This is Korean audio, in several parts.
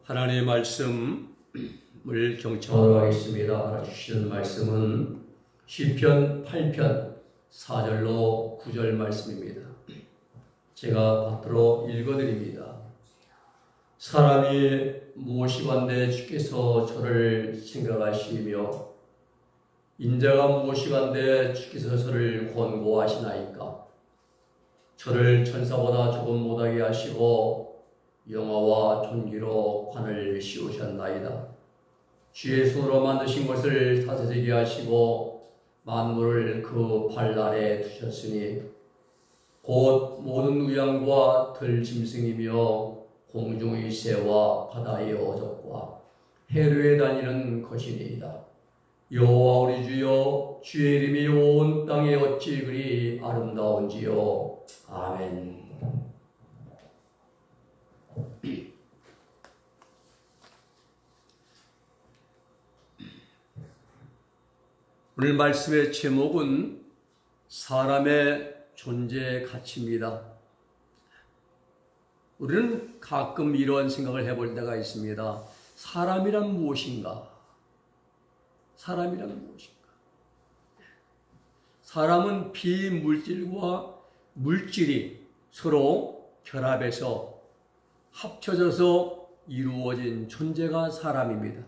하나님의 말씀을 경청하도록 하겠습니다. 알아주시는 말씀은 시편 8편 4절로 9절 말씀입니다. 제가 받들어 읽어드립니다. 사람이 무엇이건대 주께서 저를 생각하시며 인자가 무엇이건대 주께서 저를 권고하시나이까. 저를 천사보다 조금 못하게 하시고 영화와 존귀로 관을 씌우셨나이다. 주의 손으로 만드신 것을 다스리게 하시고 만물을 그 발 아래 두셨으니 곧 모든 우양과 들짐승이며 공중의 새와 바다의 어족과 해류에 다니는 것이니이다. 여호와 우리 주여, 주의 이름이 온 땅에 어찌 그리 아름다운지요. 아멘. 오늘 말씀의 제목은 사람의 존재 가치입니다. 우리는 가끔 이런 생각을 해볼 때가 있습니다. 사람이란 무엇인가? 사람이란 무엇인가? 사람은 비물질과 물질이 서로 결합해서 합쳐져서 이루어진 존재가 사람입니다.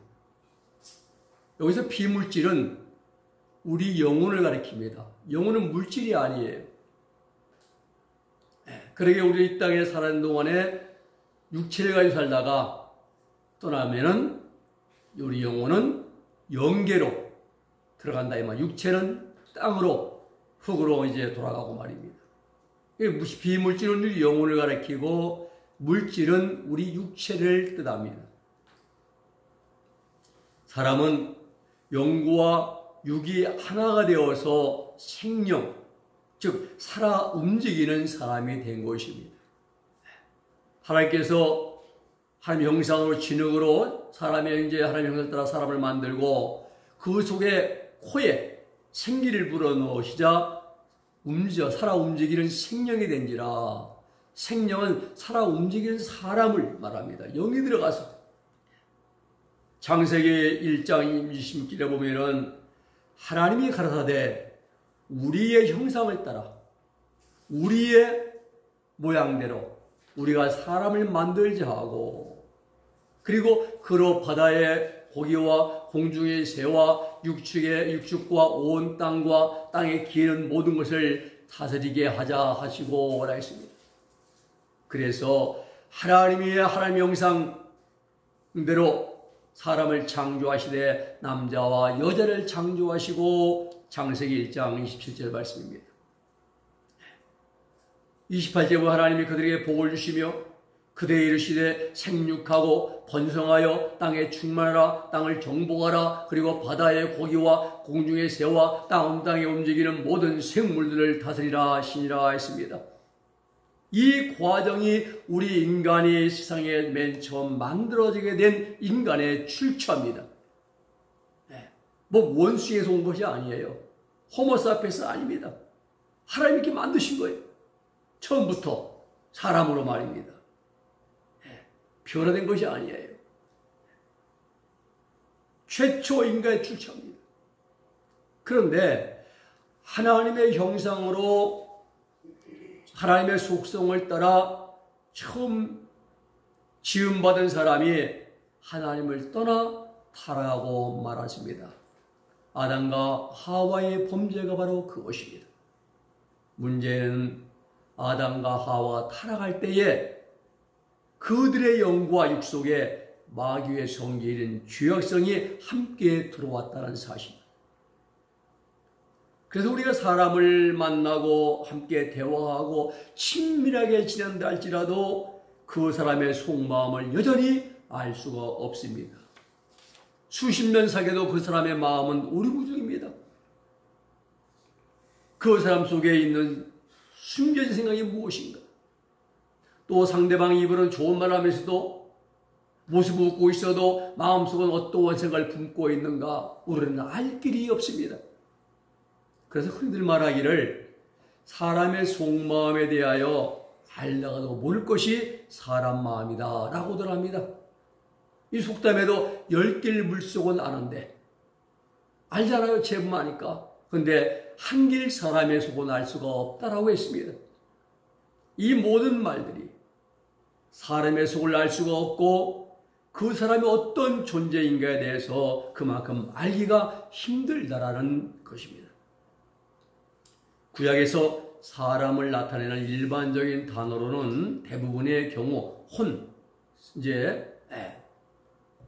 여기서 비물질은 우리 영혼을 가리킵니다. 영혼은 물질이 아니에요. 그러게 우리 이 땅에 사는 동안에 육체를 가지고 살다가 떠나면은 우리 영혼은 영계로 들어간다 이 말. 육체는 땅으로 흙으로 이제 돌아가고 말입니다. 비물질은 우리 영혼을 가리키고 물질은 우리 육체를 뜻합니다. 사람은 영과 육이 하나가 되어서 생명, 즉 살아 움직이는 사람이 된 것입니다. 하나님께서 하나님 형상으로 진흙으로 사람의 이제 하나님 형상을 따라 사람을 만들고 그 속에 코에 생기를 불어넣으시자 살아 움직이는 생명이 된지라. 생명은 살아 움직이는 사람을 말합니다. 영이 들어가서. 창세기 1장 26절에 보면은 하나님이 가라사대 우리의 형상을 따라 우리의 모양대로 우리가 사람을 만들자 하고, 그리고 그로 바다의 고기와 공중의 새와 육축과 온 땅과 땅에 기는 모든 것을 다스리게 하자 하시고 했습니다. 그래서 하나님의 형상대로 사람을 창조하시되 남자와 여자를 창조하시고, 창세기 1장 27절 말씀입니다. 28절에 하나님이 그들에게 복을 주시며 그들에게 이르시되 생육하고 번성하여 땅에 충만하라. 땅을 정복하라. 그리고 바다의 고기와 공중의 새와 온 땅에 움직이는 모든 생물들을 다스리라 하시니라 했습니다. 이 과정이 우리 인간이 세상에 맨 처음 만들어지게 된 인간의 출처입니다. 뭐 원숭이에서 온 것이 아니에요. 호모사피엔스 아닙니다. 하나님이 이렇게 만드신 거예요. 처음부터 사람으로 말입니다. 변화된 것이 아니에요. 최초 인간의 출처입니다. 그런데 하나님의 형상으로 하나님의 속성을 따라 처음 지음받은 사람이 하나님을 떠나 타락하고 말았습니다. 아담과 하와의 범죄가 바로 그것입니다. 문제는 아담과 하와가 타락할 때에 그들의 영과 육 속에 마귀의 성질인 죄악성이 함께 들어왔다는 사실입니다. 그래서 우리가 사람을 만나고 함께 대화하고 친밀하게 지낸다 할지라도 그 사람의 속마음을 여전히 알 수가 없습니다. 수십 년 사귀어도 그 사람의 마음은 오리무중입니다. 그 사람 속에 있는 숨겨진 생각이 무엇인가? 또 상대방이 입으로는 좋은 말 하면서도 모습을 웃고 있어도 마음속은 어떠한 생각을 품고 있는가? 우리는 알 길이 없습니다. 그래서 흔히들 말하기를 사람의 속마음에 대하여 알다가도 모를 것이 사람 마음이다 라고들 합니다. 이 속담에도 10길 물속은 아는데 알잖아요. 제법 아니까. 근데 한 길 사람의 속은 알 수가 없다라고 했습니다. 이 모든 말들이 사람의 속을 알 수가 없고 그 사람이 어떤 존재인가에 대해서 그만큼 알기가 힘들다라는 것입니다. 구약에서 사람을 나타내는 일반적인 단어로는 대부분의 경우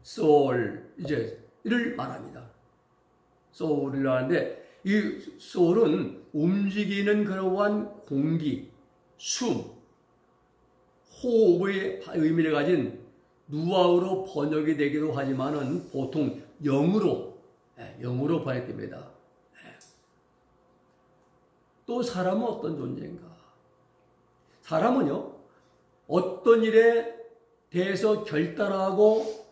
soul, 이를 말합니다. soul이라고 하는데 이 soul은 움직이는 그러한 공기, 숨, 호흡의 의미를 가진 누아우로 번역이 되기도 하지만은 보통 영으로 번역됩니다. 또 사람은 어떤 존재인가? 사람은요, 어떤 일에 대해서 결단하고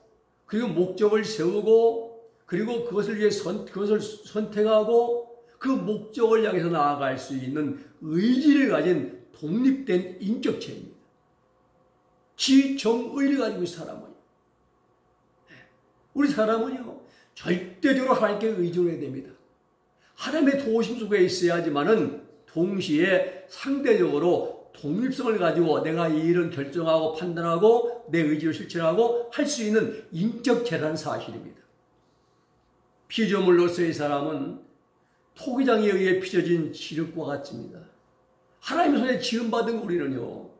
그리고 목적을 세우고 그리고 그것을 위해 그것을 선택하고 그 목적을 향해서 나아갈 수 있는 의지를 가진 독립된 인격체입니다. 지정의를 가지고 있는 사람은요. 우리 사람은요, 절대적으로 하나님께 의존해야 됩니다. 하나님의 도우심 속에 있어야지만은 동시에 상대적으로 독립성을 가지고 내가 이 일은 결정하고 판단하고 내 의지를 실천하고 할 수 있는 인격체라는 사실입니다. 피조물로서의 사람은 토기장에 의해 빚어진 진흙과 같습니다. 하나님의 손에 지음받은 우리는요,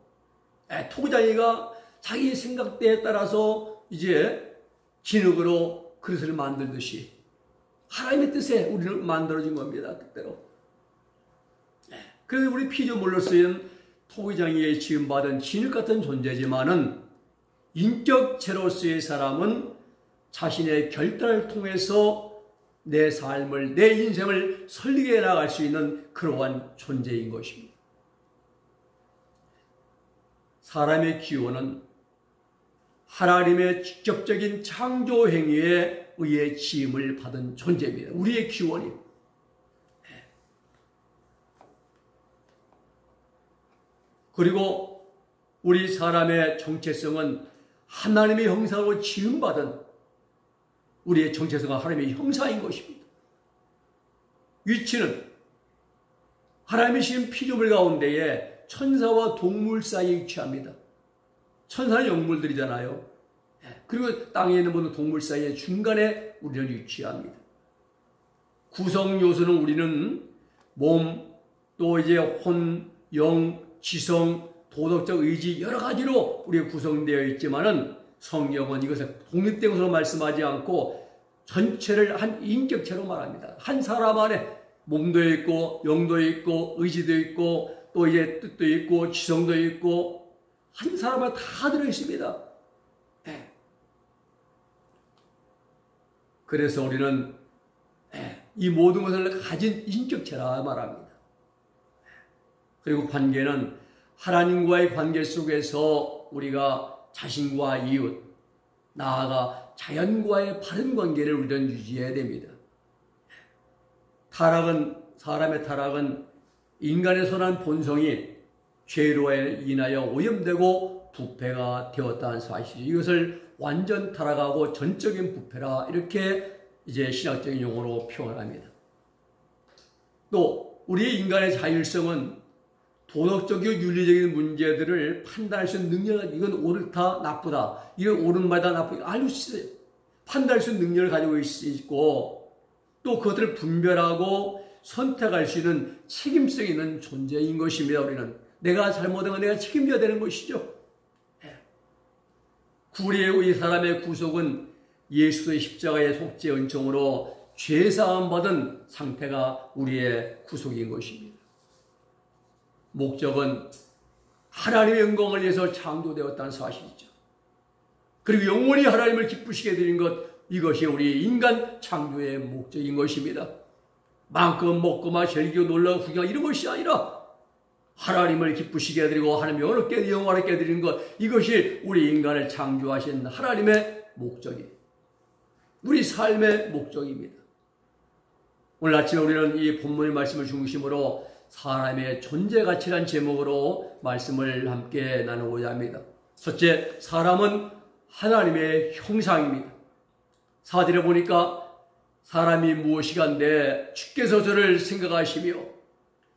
토기장이가 자기 생각대에 따라서 이제 진흙으로 그릇을 만들듯이 하나님의 뜻에 우리는 만들어진 겁니다. 뜻대로. 그래서 우리 피조물로서는 토기장이에 지음받은 진흙 같은 존재지만은 인격체로서의 사람은 자신의 결단을 통해서 내 삶을, 내 인생을 설리게 나갈 수 있는 그러한 존재인 것입니다. 사람의 기원은 하나님의 직접적인 창조 행위에 의해 지음을 받은 존재입니다. 우리의 기원이. 그리고 우리 사람의 정체성은 하나님의 형상으로 지음받은 우리의 정체성은 하나님의 형상인 것입니다. 위치는 하나님이 지은 피조물 가운데에 천사와 동물 사이에 위치합니다. 천사는 영물들이잖아요. 그리고 땅에 있는 모든 동물 사이의 중간에 우리는 위치합니다. 구성 요소는 우리는 몸, 또 이제 혼, 영, 지성, 도덕적 의지 여러 가지로 우리가 구성되어 있지만은 성경은 이것을 독립된 것으로 말씀하지 않고 전체를 한 인격체로 말합니다. 한 사람 안에 몸도 있고 영도 있고 의지도 있고 또 이제 뜻도 있고 지성도 있고 한 사람 안에 다 들어 있습니다. 그래서 우리는 이 모든 것을 가진 인격체라 말합니다. 그리고 관계는 하나님과의 관계 속에서 우리가 자신과 이웃, 나아가 자연과의 바른 관계를 우리는 유지해야 됩니다. 사람의 타락은 인간의 선한 본성이 죄로 인하여 오염되고 부패가 되었다는 사실이죠. 이것을 완전 타락하고 전적인 부패라 이렇게 이제 신학적인 용어로 표현합니다. 또 우리의 인간의 자율성은 도덕적이고 윤리적인 문제들을 판단할 수 있는 능력, 이건 옳다, 나쁘다, 이건 옳은 말이다, 나쁘다, 알 수 있어요. 판단할 수 있는 능력을 가지고 있고, 또 그것들을 분별하고 선택할 수 있는 책임성 있는 존재인 것입니다, 우리는. 내가 잘못한 건 내가 책임져야 되는 것이죠. 우리 사람의 구속은 예수의 십자가의 속죄 은총으로 죄사함 받은 상태가 우리의 구속인 것입니다. 목적은 하나님의 영광을 위해서 창조되었다는 사실이죠. 그리고 영원히 하나님을 기쁘시게 드린 것, 이것이 우리 인간 창조의 목적인 것입니다. 마음껏 먹고 즐기고 놀라고 구경 이런 것이 아니라 하나님을 기쁘시게 드리고 하나님의 영원하게 드리는 것, 이것이 우리 인간을 창조하신 하나님의 목적이, 우리 삶의 목적입니다. 오늘 아침에 우리는 이 본문의 말씀을 중심으로 사람의 존재 가치란 제목으로 말씀을 함께 나누고자 합니다. 첫째, 사람은 하나님의 형상입니다. 4절에 보니까 사람이 무엇이간데 주께서 저를 생각하시며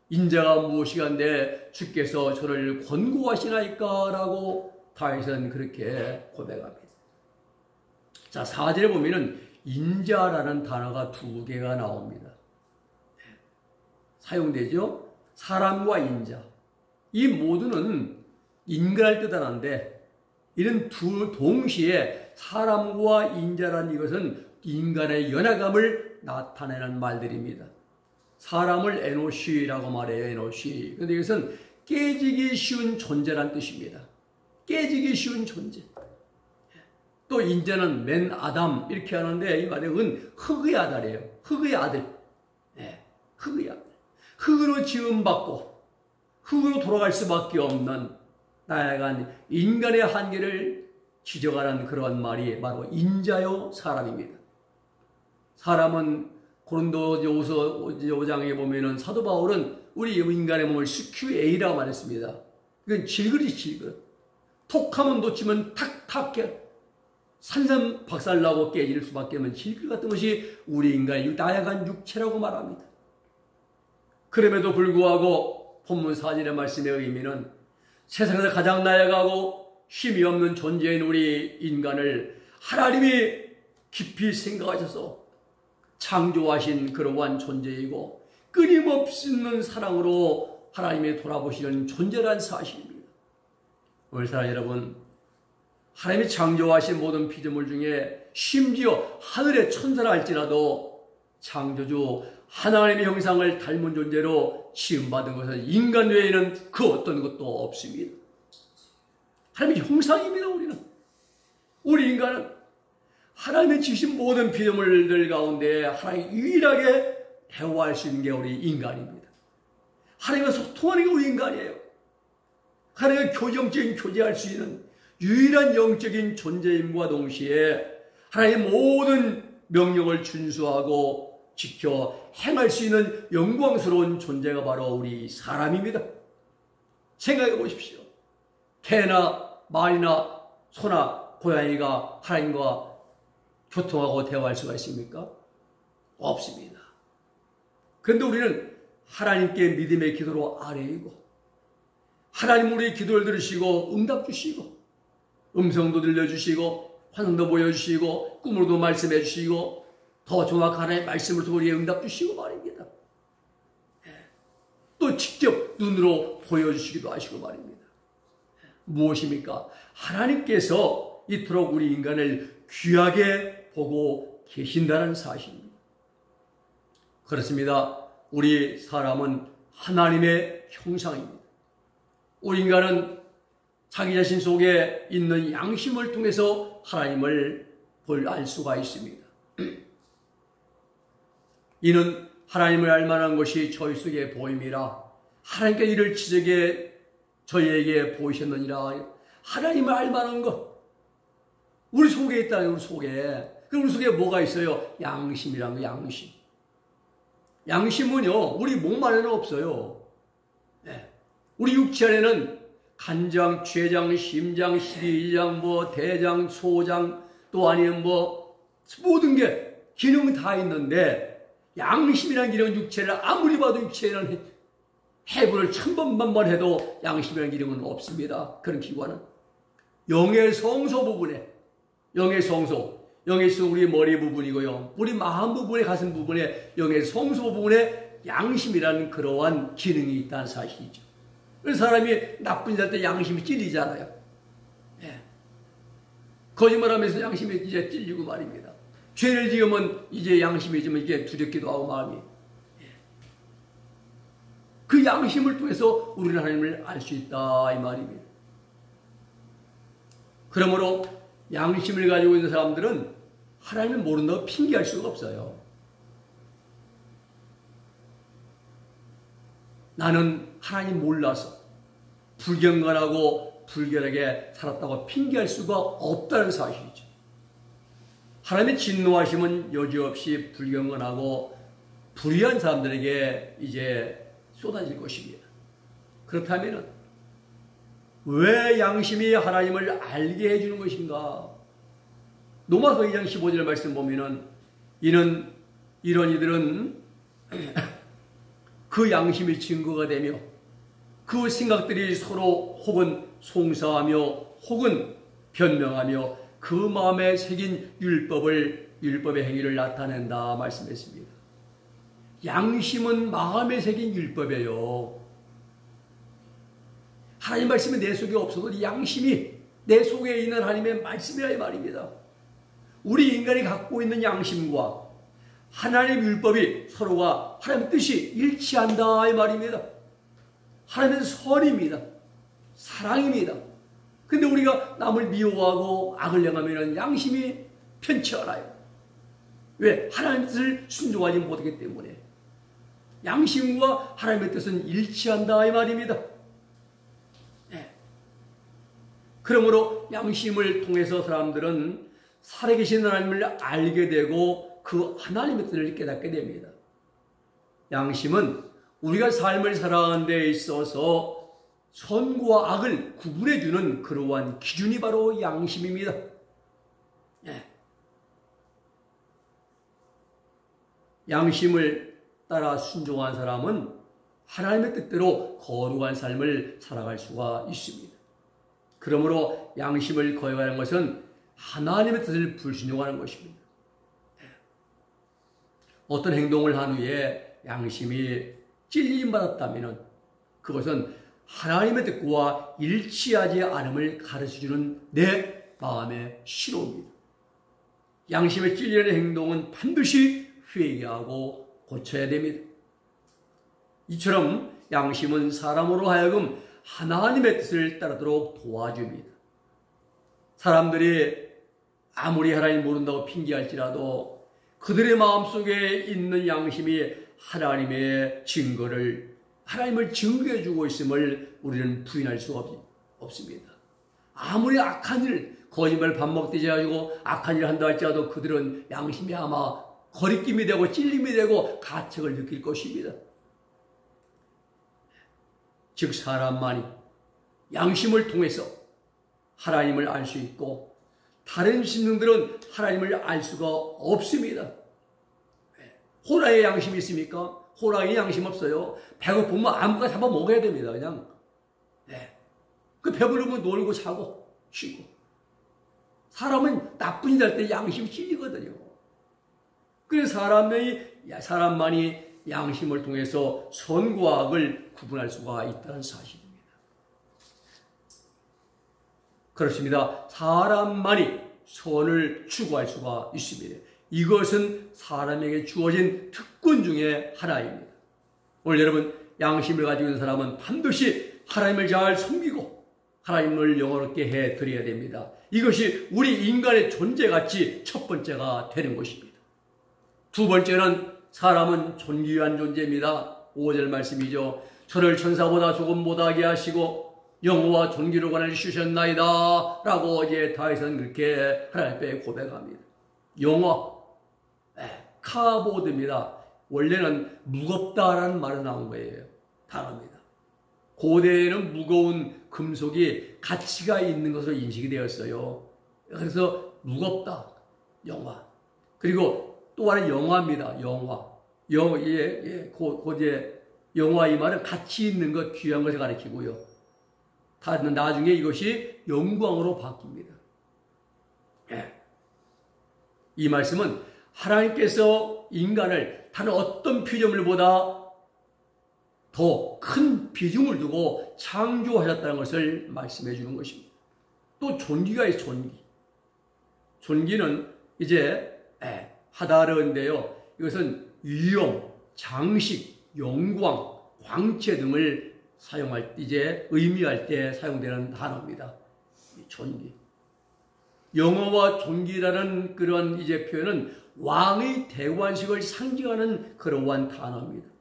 인자가 무엇이간데 주께서 저를 권고하시나이까 라고 다윗은 그렇게 고백합니다. 자, 4절에 보면은 인자라는 단어가 2개가 나옵니다. 사용되죠? 사람과 인자. 이 모두는 인간을 뜻하는데 이런 동시에 사람과 인자라는 이것은 인간의 연약함을 나타내는 말들입니다. 사람을 에노시라고 말해요. 에노시. 그런데 이것은 깨지기 쉬운 존재란 뜻입니다. 깨지기 쉬운 존재. 또 인자는 맨 아담 이렇게 하는데 이 말은 흙의 아들이에요. 흙의 아들. 흙의 아들. 흙으로 지음받고 흙으로 돌아갈 수밖에 없는 나약한 인간의 한계를 지적하는 그런 말이 바로 인자요 사람입니다. 사람은 고린도전서 5장에 보면은 사도 바울은 우리 인간의 몸을 스큐에이라고 말했습니다. 이건 질그릇이 질그릇. 톡하면 놓치면 탁탁해. 산산박살나고 깨질 수밖에 없는 질그릇 같은 것이 우리 인간의 나약한 육체라고 말합니다. 그럼에도 불구하고 본문 4절의 말씀의 의미는 세상에서 가장 나약하고 힘이 없는 존재인 우리 인간을 하나님이 깊이 생각하셔서 창조하신 그러한 존재이고 끊임없는 사랑으로 하나님이 돌아보시는 존재란 사실입니다. 오늘 사랑 여러분, 하나님이 창조하신 모든 피조물 중에 심지어 하늘의 천사라 할지라도 창조주 하나님의 형상을 닮은 존재로 지음받은 것은 인간 외에는 그 어떤 것도 없습니다. 하나님의 형상입니다. 우리 인간은 하나님의 지으신 모든 피조물들 가운데 하나님이 유일하게 대화할 수 있는 게 우리 인간입니다. 하나님과 소통하는 게 우리 인간이에요. 하나님과 영적인 교제할 수 있는 유일한 영적인 존재임과 동시에 하나님의 모든 명령을 준수하고 지켜 행할 수 있는 영광스러운 존재가 바로 우리 사람입니다. 생각해 보십시오. 개나 말이나 소나 고양이가 하나님과 교통하고 대화할 수가 있습니까? 없습니다. 그런데 우리는 하나님께 믿음의 기도로 아뢰이고 하나님 우리의 기도를 들으시고 응답 주시고 음성도 들려주시고 환상도 보여주시고 꿈으로도 말씀해 주시고 더 정확한 하나님의 말씀을 통해 우리의 응답 주시고 말입니다. 또 직접 눈으로 보여주시기도 하시고 말입니다. 무엇입니까? 하나님께서 이토록 우리 인간을 귀하게 보고 계신다는 사실입니다. 그렇습니다. 우리 사람은 하나님의 형상입니다. 우리 인간은 자기 자신 속에 있는 양심을 통해서 하나님을 알 수가 있습니다. 이는 하나님을 알만한 것이 저희 속에 보임이라 하나님께 이를 지적해 저희에게 보이셨느니라. 하나님을 알만한 것 우리 속에 있다는 우리 속에. 그럼 우리 속에 뭐가 있어요? 양심이라는 거. 양심. 양심은요 우리 몸 안에는 없어요. 우리 육체 안에는 간장, 췌장, 심장, 십이장, 대장, 소장 또 아니면 모든 게 기능 다 있는데 양심이라는 기능은 육체를 아무리 봐도 육체에는 해부를 1000번만 해도 양심이라는 기능은 없습니다. 그런 기관은 영의 성소 부분에 영의 성소 우리 머리 부분이고요. 우리 마음 부분에 가슴 부분에 영의 성소 부분에 양심이라는 그러한 기능이 있다는 사실이죠. 그래서 사람이 나쁜 짓 할 때 양심이 찔리잖아요. 거짓말하면서 양심이 이제 찔리고 말입니다. 죄를 지으면 이제 양심이 좀 이게 두렵기도 하고 마음이. 그 양심을 통해서 우리는 하나님을 알 수 있다 이 말입니다. 그러므로 양심을 가지고 있는 사람들은 하나님을 모른다고 핑계할 수가 없어요. 나는 하나님 몰라서 불경건하고 불결하게 살았다고 핑계할 수가 없다는 사실이죠. 하나님의 진노하심은 여지없이 불경건하고 불의한 사람들에게 이제 쏟아질 것입니다. 그렇다면 왜 양심이 하나님을 알게 해주는 것인가? 로마서 2장 15절 말씀 보면은 이런 이들은 그 양심이 증거가 되며 그 생각들이 서로 혹은 송사하며 혹은 변명하며 그 마음에 새긴 율법의 행위를 나타낸다 말씀했습니다. 양심은 마음에 새긴 율법이에요. 하나님 말씀이 내 속에 없어도 이 양심이 내 속에 있는 하나님의 말씀이라 이 말입니다. 우리 인간이 갖고 있는 양심과 하나님의 율법이 서로가 하나님의 뜻이 일치한다 이 말입니다. 하나님의 선입니다. 사랑입니다. 근데 우리가 남을 미워하고 악을 행하면 양심이 편치 않아요. 왜? 하나님의 뜻을 순종하지 못하기 때문에. 양심과 하나님의 뜻은 일치한다 이 말입니다. 네. 그러므로 양심을 통해서 사람들은 살아계신 하나님을 알게 되고 그 하나님의 뜻을 깨닫게 됩니다. 양심은 우리가 삶을 살아가는 데 있어서 선과 악을 구분해주는 그러한 기준이 바로 양심입니다. 네. 양심을 따라 순종한 사람은 하나님의 뜻대로 거룩한 삶을 살아갈 수가 있습니다. 그러므로 양심을 거역하는 것은 하나님의 뜻을 불순종하는 것입니다. 어떤 행동을 한 후에 양심이 찔림받았다면 그것은 하나님의 뜻과 일치하지 않음을 가르쳐주는 내 마음의 신호입니다. 양심에 찔리는 행동은 반드시 회개하고 고쳐야 됩니다. 이처럼 양심은 사람으로 하여금 하나님의 뜻을 따르도록 도와줍니다. 사람들이 아무리 하나님 모른다고 핑계할지라도 그들의 마음속에 있는 양심이 하나님의 증거를 하나님을 증거해주고 있음을 우리는 부인할 수가 없습니다. 아무리 악한 일, 거짓말 밥 먹듯이 해가지고 악한 일을 한다 할지라도 그들은 양심이 아마 거리낌이 되고 찔림이 되고 가책을 느낄 것입니다. 즉 사람만이 양심을 통해서 하나님을 알 수 있고 다른 신등들은 하나님을 알 수가 없습니다. 호랑이의 양심이 있습니까? 호랑이 양심 없어요. 배고프면 아무거나 잡아 먹어야 됩니다. 그냥. 네. 그 배부르면 놀고 자고 쉬고. 사람은 나쁜 일 할 때 양심이 찔리거든요. 그래서 사람만이 양심을 통해서 선과 악을 구분할 수가 있다는 사실입니다. 그렇습니다. 사람만이 선을 추구할 수가 있습니다. 이것은 사람에게 주어진 특권 중에 하나입니다. 오늘 여러분 양심을 가지고 있는 사람은 반드시 하나님을 잘 섬기고 하나님을 영원롭게 해드려야 됩니다. 이것이 우리 인간의 존재가치 첫 번째가 되는 것입니다. 두 번째는 사람은 존귀한 존재입니다. 5절 말씀이죠. 저를 천사보다 조금 못하게 하시고 영어와 존귀로 관을 주셨나이다 라고 어제 다윗은 그렇게 하나님 앞에 고백합니다. 영어, 카보드입니다. 원래는 무겁다라는 말이 나온 거예요. 단어입니다. 고대에는 무거운 금속이 가치가 있는 것으로 인식이 되었어요. 그래서 무겁다, 영화. 그리고 또 하나 영화입니다. 영화. 고대 영화 이 말은 가치 있는 것, 귀한 것을 가리키고요. 나중에 이것이 영광으로 바뀝니다. 이 말씀은 하나님께서 인간을 다른 어떤 피조물보다 더 큰 비중을 두고 창조하셨다는 것을 말씀해 주는 것입니다. 또 존귀가 있어요. 존귀. 존귀는 이제 하다르인데요. 이것은 위엄, 장식, 영광, 광채 등을 사용할 때 이제 의미할 때 사용되는 단어입니다. 존귀. 영어와 존귀라는 그런 이제 표현은 왕의 대관식을 상징하는 그러한 단어입니다.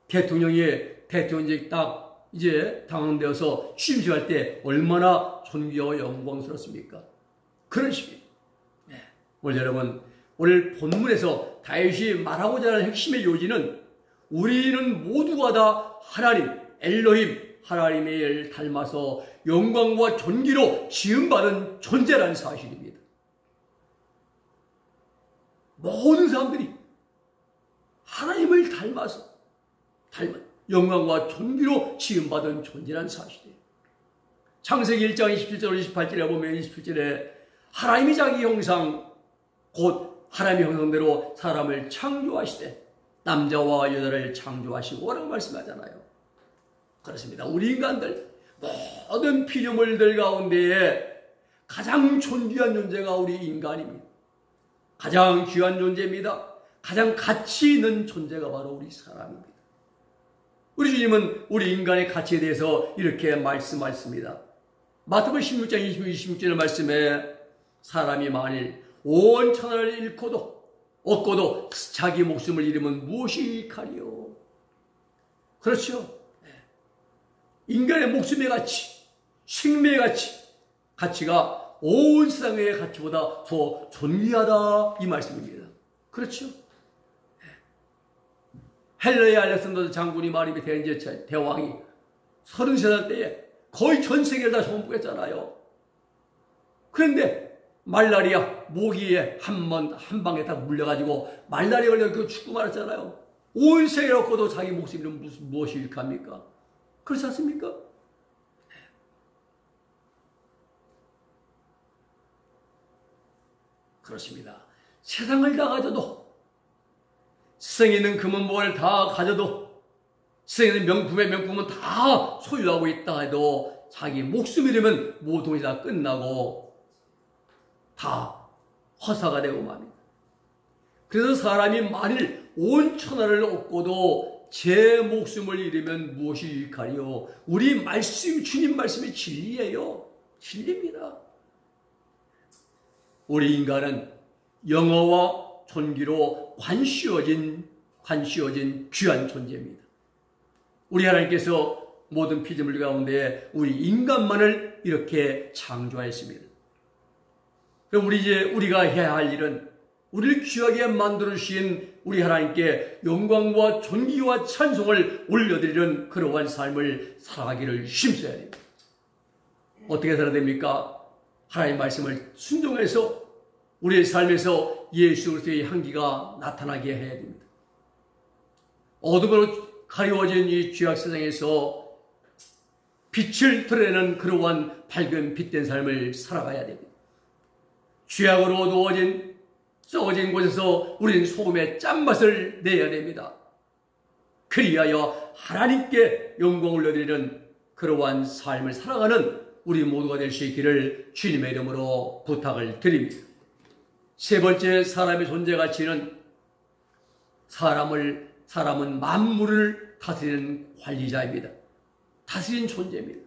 대통령직 딱 이제 당선되어서 취임식할 때 얼마나 존귀하고 영광스럽습니까? 그런 식입니다. 오늘 여러분, 오늘 본문에서 다윗이 말하고자 하는 핵심의 요지는 우리는 모두가 다 하나님, 엘로힘, 하나님을 닮아서 영광과 존귀로 지음받은 존재라는 사실입니다. 모든 사람들이 하나님을 닮아서 영광과 존귀로 지음받은 존재란 사실이에요. 창세기 1장 27절 28절에 보면 27절에 하나님이 자기 형상 곧 하나님의 형상대로 사람을 창조하시되 남자와 여자를 창조하시고 라고 말씀하잖아요. 그렇습니다. 우리 인간들 모든 피조물들 가운데에 가장 존귀한 존재가 우리 인간입니다. 가장 귀한 존재입니다. 가장 가치 있는 존재가 바로 우리 사람입니다. 우리 주님은 우리 인간의 가치에 대해서 이렇게 말씀하십니다. 마태복음 16장 26절 말씀에 사람이 만일 온 천하를 잃고도 얻고도 자기 목숨을 잃으면 무엇이 가리요? 그렇죠. 인간의 목숨의 가치, 생명의 가치가 온 세상의 가치보다 더 존귀하다 이 말씀입니다. 그렇죠. 헬레의 알렉산더 장군이 말이 대왕이 33살 때에 거의 전 세계를 다 정복했잖아요. 그런데 말라리아 모기에 한 방에 다 물려가지고 말라리아 걸려 죽고 말았잖아요. 온 세계를 얻고도 자기 목숨이 무엇이 일합니까? 그렇지 않습니까? 그렇습니다. 세상을 다 가져도, 세상에 있는 금은보화를 다 가져도, 세상에 있는 명품은 다 소유하고 있다 해도 자기 목숨이 되면 모든 것이 다 끝나고 다 허사가 되고 맙니다. 그래서 사람이 만일 온 천하를 얻고도 제 목숨을 잃으면 무엇이 유익하리요? 우리 말씀, 주님 말씀이 진리예요. 진리입니다. 우리 인간은 영어와 존귀로 관씌워진 귀한 존재입니다. 우리 하나님께서 모든 피조물 가운데 우리 인간만을 이렇게 창조하였습니다. 그럼 우리가 해야 할 일은 우리를 귀하게 만들어주신 우리 하나님께 영광과 존귀와 찬송을 올려드리는 그러한 삶을 살아가기를 힘써야 됩니다. 어떻게 살아야 됩니까? 하나님 말씀을 순종해서 우리의 삶에서 예수 그리스도의 향기가 나타나게 해야 됩니다. 어둠으로 가려워진 이 죄악 세상에서 빛을 드러내는 그러한 밝은 빛된 삶을 살아가야 됩니다. 죄악으로 어두워진 썩어진 곳에서 우리는 소금의 짠맛을 내야 됩니다. 그리하여 하나님께 영광을 올려드리는 그러한 삶을 살아가는 우리 모두가 될 수 있기를 주님의 이름으로 부탁을 드립니다. 세 번째 사람의 존재 가치는 사람은 만물을 다스리는 관리자입니다. 다스리는 존재입니다.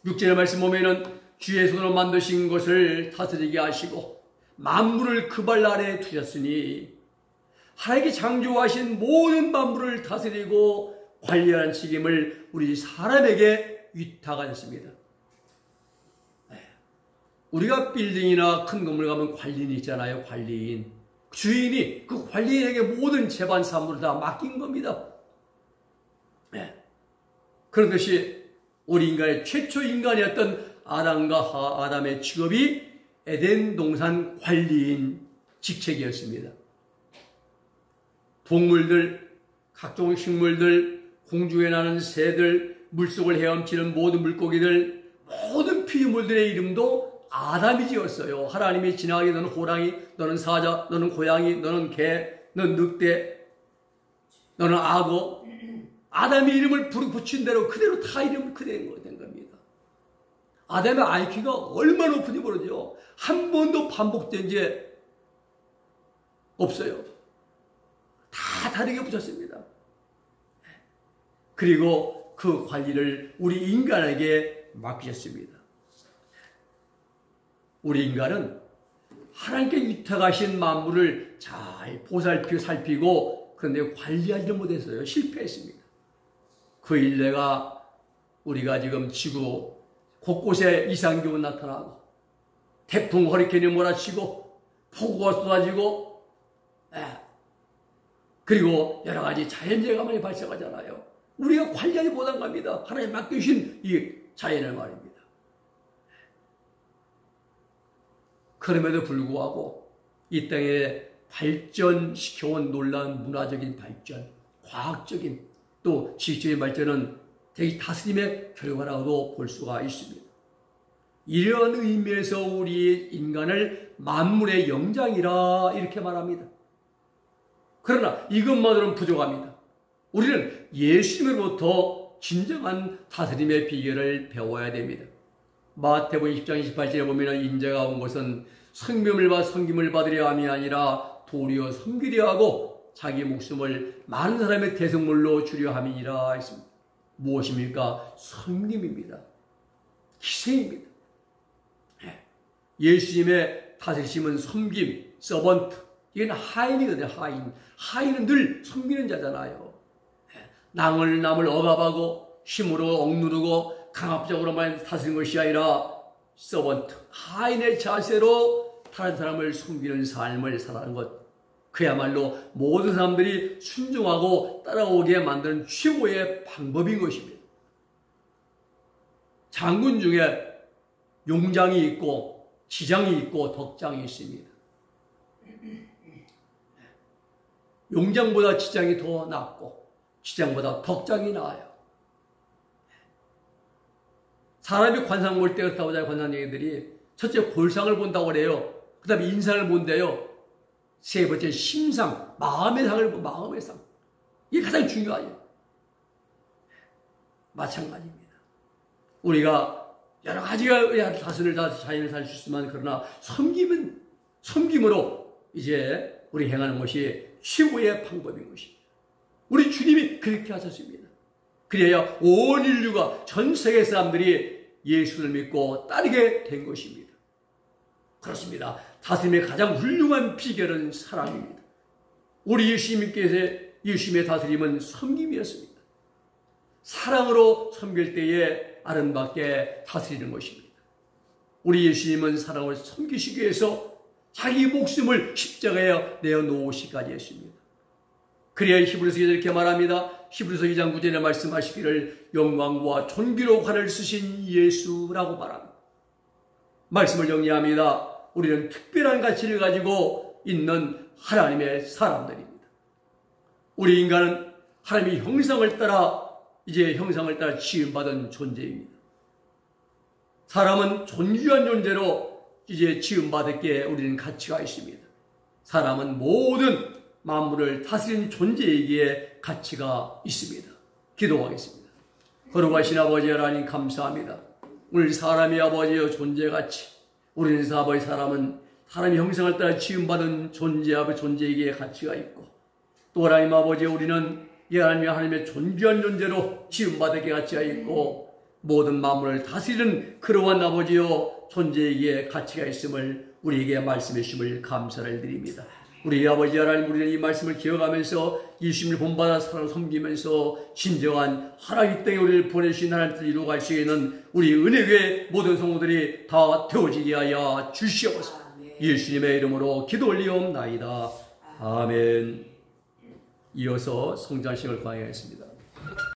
6절의 말씀 보면은 주의 손으로 만드신 것을 다스리게 하시고 만물을 그 발 아래에 두셨으니 하나님께 창조하신 모든 만물을 다스리고 관리하는 책임을 우리 사람에게 위탁하셨습니다. 우리가 빌딩이나 큰 건물 가면 관리인 있잖아요. 관리인. 주인이 그 관리인에게 모든 재반 사무를 다 맡긴 겁니다. 그런듯이 우리 인간의 최초 인간이었던 아담의 직업이 에덴 동산 관리인 직책이었습니다. 동물들, 각종 식물들, 공중에 나는 새들, 물속을 헤엄치는 모든 물고기들, 모든 피조물들의 이름도 아담이 지었어요. 하나님이 지나가게 너는 호랑이, 너는 사자, 너는 고양이, 너는 개, 너는 늑대, 너는 악어. 아담의 이름을 붙인 대로 그대로 다 이름 그대로 된 겁니다. 아담의 IQ가 얼마나 높은지 모르죠. 한 번도 반복된 게 없어요. 다 다르게 붙였습니다. 그리고 그 관리를 우리 인간에게 맡기셨습니다. 우리 인간은 하나님께 위탁하신 만물을 잘 보살피고 살피고 그런데 관리하지 못했어요. 실패했습니다. 그 일례가 우리가 지금 지구 곳곳에 이상기후 나타나고 태풍 허리케인이 몰아치고 폭우가 쏟아지고 그리고 여러 가지 자연재해가 많이 발생하잖아요. 우리가 관리하지 못한 겁니다. 하나님 맡기신 이 자연을 말입니다. 그럼에도 불구하고 이 땅에 발전시켜온 놀라운 문화적인 발전, 과학적인 또 지식적인 발전은 대기 다스림의 결과라고도 볼 수가 있습니다. 이런 의미에서 우리 인간을 만물의 영장이라 이렇게 말합니다. 그러나 이것만으로는 부족합니다. 우리는 예수님으로부터 진정한 다스림의 비결을 배워야 됩니다. 마태복음 10장 28절에 보면 인자가 온 것은 섬김을 받으려 함이 아니라 도리어 섬기려 하고 자기 목숨을 많은 사람의 대성물로 주려 함이니라 했습니다. 무엇입니까? 섬김입니다. 희생입니다. 예수님의 다스리심은 섬김, 서번트. 이건 하인이거든요. 하인은 늘 섬기는 자잖아요. 남을 억압하고 힘으로 억누르고 강압적으로만 다스리는 것이 아니라 서번트, 하인의 자세로 다른 사람을 섬기는 삶을 살아가는 것. 그야말로 모든 사람들이 순종하고 따라오게 만드는 최고의 방법인 것입니다. 장군 중에 용장이 있고 지장이 있고 덕장이 있습니다. 용장보다 지장이 더 낫고 지장보다 덕장이 나아요. 사람이 관상 볼 때 그렇다고 하잖아요. 관상 얘기들이 첫째 볼상을 본다고 그래요. 그 다음에 인상을 본대요. 세 번째 심상, 마음의 상을 보고 마음의 상. 이게 가장 중요하죠. 마찬가지입니다. 우리가 여러 가지가 자신을 살 수 있지만 그러나 섬김으로 이제 우리 행하는 것이 최고의 방법인 것입니다. 우리 주님이 그렇게 하셨습니다. 그래야 온 인류가 전 세계 사람들이 예수를 믿고 따르게 된 것입니다. 그렇습니다. 다스림의 가장 훌륭한 비결은 사랑입니다. 우리 예수님의 다스림은 섬김이었습니다. 사랑으로 섬길 때에 아름답게 다스리는 것입니다. 우리 예수님은 사랑을 섬기시기 위해서 자기 목숨을 십자가에 내어놓으시기까지 했습니다. 그래야 히브리서 2장 이렇게 말합니다. 히브리서 2장 9절에 말씀하시기를 영광과 존귀로 활을 쓰신 예수라고 말합니다. 말씀을 정리합니다. 우리는 특별한 가치를 가지고 있는 하나님의 사람들입니다. 우리 인간은 하나님의 형상을 따라 지음받은 존재입니다. 사람은 존귀한 존재로 이제 지음받을게 우리는 가치가 있습니다. 사람은 모든 만물을 다스리는 존재이기에 가치가 있습니다. 기도하겠습니다. 거룩하신 아버지 하나님 감사합니다. 오늘 사람의 아버지여 존재가치, 우리는 사람은 사람의 형상을 따라 지음받은 존재이기에 가치가 있고 또 하나님 아버지 우리는 이 하나님의 존귀한 존재로 지음받을게 가치가 있고 모든 만물을 다스리는 그러한 아버지여 존재이기에 가치가 있음을 우리에게 말씀해 주심을 감사를 드립니다. 우리 아버지 하나님 우리는 이 말씀을 기억하면서 예수님을 본받아 사랑 섬기면서 진정한 하나님 땅에 우리를 보내주신 하나님 뜻을 이루어갈 수 있는 우리 은혜교회 모든 성도들이 다 되어지게 하여 주시옵소서. 예수님의 이름으로 기도 올리옵나이다. 아멘. 이어서 성장식을 강행하겠습니다.